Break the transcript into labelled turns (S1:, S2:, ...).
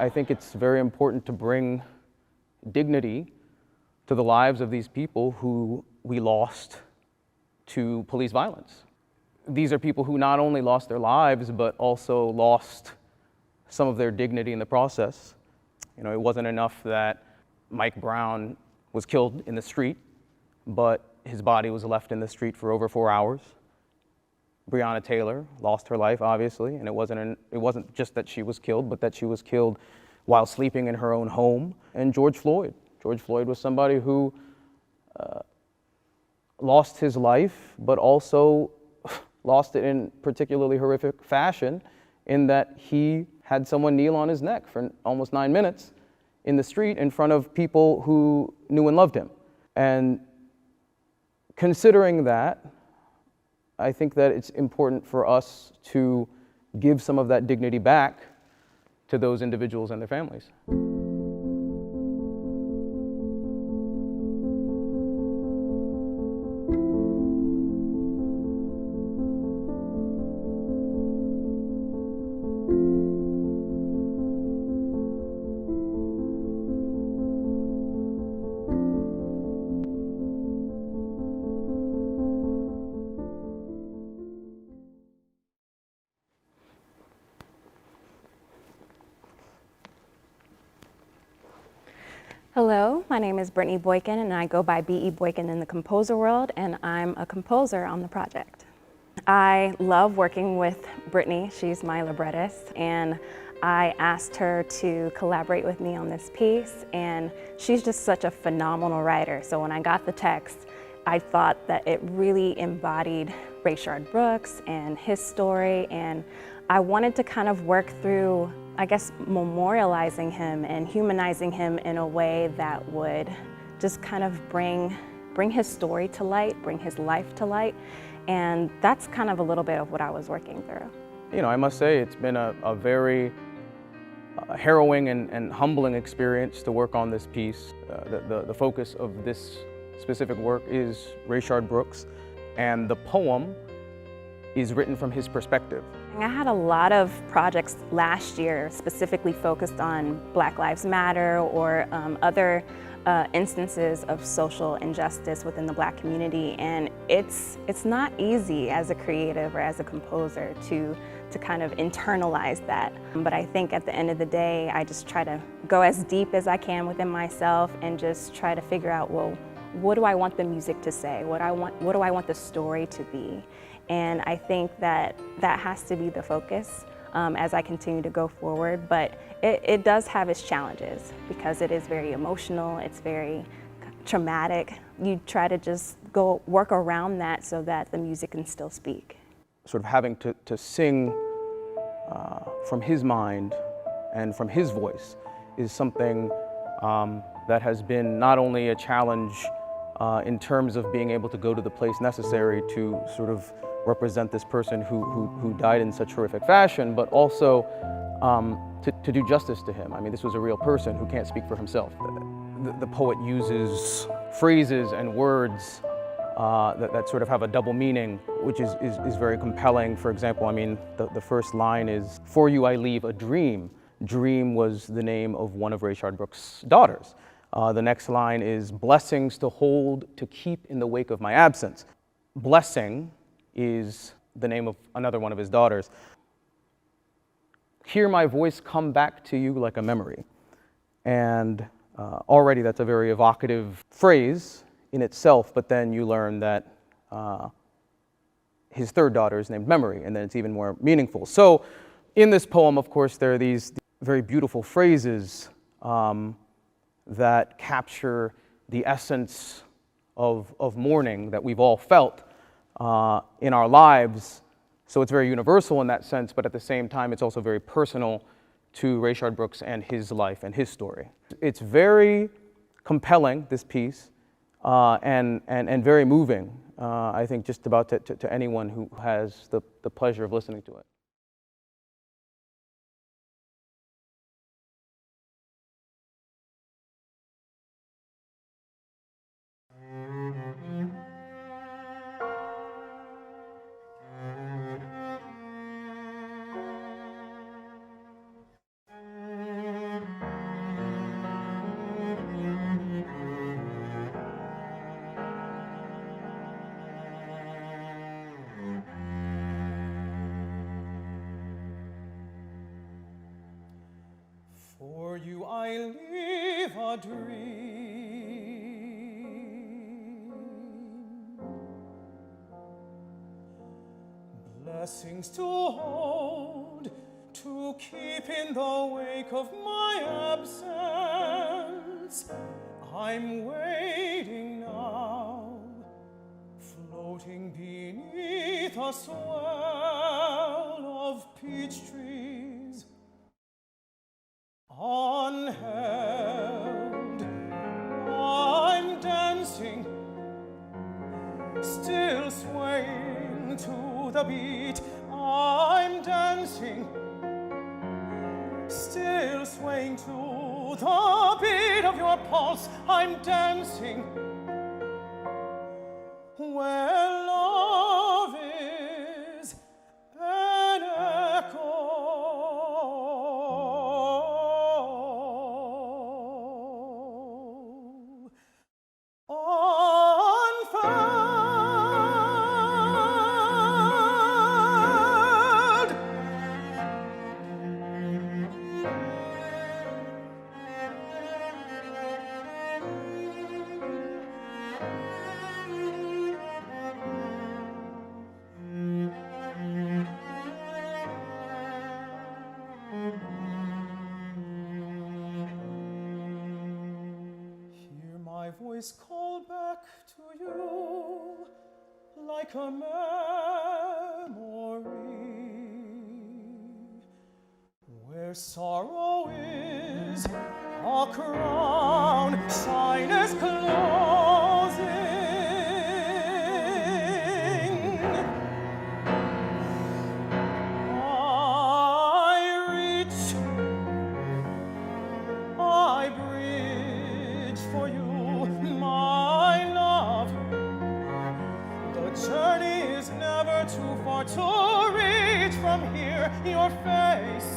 S1: I think it's very important to bring dignity to the lives of these people who we lost to police violence. These are people who not only lost their lives, but also lost some of their dignity in the process. You know, it wasn't enough that Mike Brown was killed in the street, but his body was left in the street for over 4 hours. Breonna Taylor lost her life, obviously, and it wasn't just that she was killed, but that she was killed while sleeping in her own home. And George Floyd was somebody who lost his life, but also lost it in particularly horrific fashion, in that he had someone kneel on his neck for almost 9 minutes in the street in front of people who knew and loved him. And considering that, I think that it's important for us to give some of that dignity back to those individuals and their families.
S2: Hello, my name is Brittany Boykin, and I go by B.E. Boykin in the composer world, and I'm a composer on the project. I love working with Brittany. She's my librettist, and I asked her to collaborate with me on this piece, and she's just such a phenomenal writer. So when I got the text, I thought that it really embodied Rayshard Brooks and his story, and I wanted to kind of work through, I guess, memorializing him and humanizing him in a way that would just kind of bring his story to light, bring his life to light. And that's kind of a little bit of what I was working through.
S1: You know, I must say it's been a very harrowing and humbling experience to work on this piece. The focus of this specific work is Rayshard Brooks, and the poem is written from his perspective.
S2: I had a lot of projects last year specifically focused on Black Lives Matter or other instances of social injustice within the Black community, and it's not easy as a creative or as a composer to kind of internalize that. But I think at the end of the day, I just try to go as deep as I can within myself and just try to figure out, well, what do I want the music to say? What do I want the story to be? And I think that has to be the focus as I continue to go forward. But it does have its challenges because it is very emotional, it's very traumatic. You try to just go work around that so that the music can still speak.
S1: Sort of having to sing from his mind and from his voice is something that has been not only a challenge in terms of being able to go to the place necessary to sort of represent this person who died in such horrific fashion, but also to do justice to him. I mean, this was a real person who can't speak for himself. The poet uses phrases and words that sort of have a double meaning, which is very compelling. For example, I mean, the first line is, "For you I leave a dream." Dream was the name of one of Rayshard Brooks' daughters. The next line is, "Blessings to hold, to keep in the wake of my absence." Blessing is the name of another one of his daughters. "Hear my voice come back to you like a memory." And already that's a very evocative phrase in itself, but then you learn that his third daughter is named Memory, and then it's even more meaningful. So in this poem, of course, there are these very beautiful phrases that capture the essence of mourning that we've all felt in our lives. So it's very universal in that sense, but at the same time, it's also very personal to Rayshard Brooks and his life and his story. It's very compelling, this piece, and very moving, I think, just about to anyone who has the pleasure of listening to it. blessings to hold, to keep in the wake of my absence. I'm waiting now, floating beneath a swell of peach trees. Unheld, I'm dancing, still swaying to the beat. I'm dancing, still swaying to the beat of your pulse. I'm dancing where love is an echo. Unfurled. Hear my voice call back to you like a memory, where sorrow is a crown, shyness closing. I reach, I bridge for you, my love. The journey is never too far to reach from here, your face.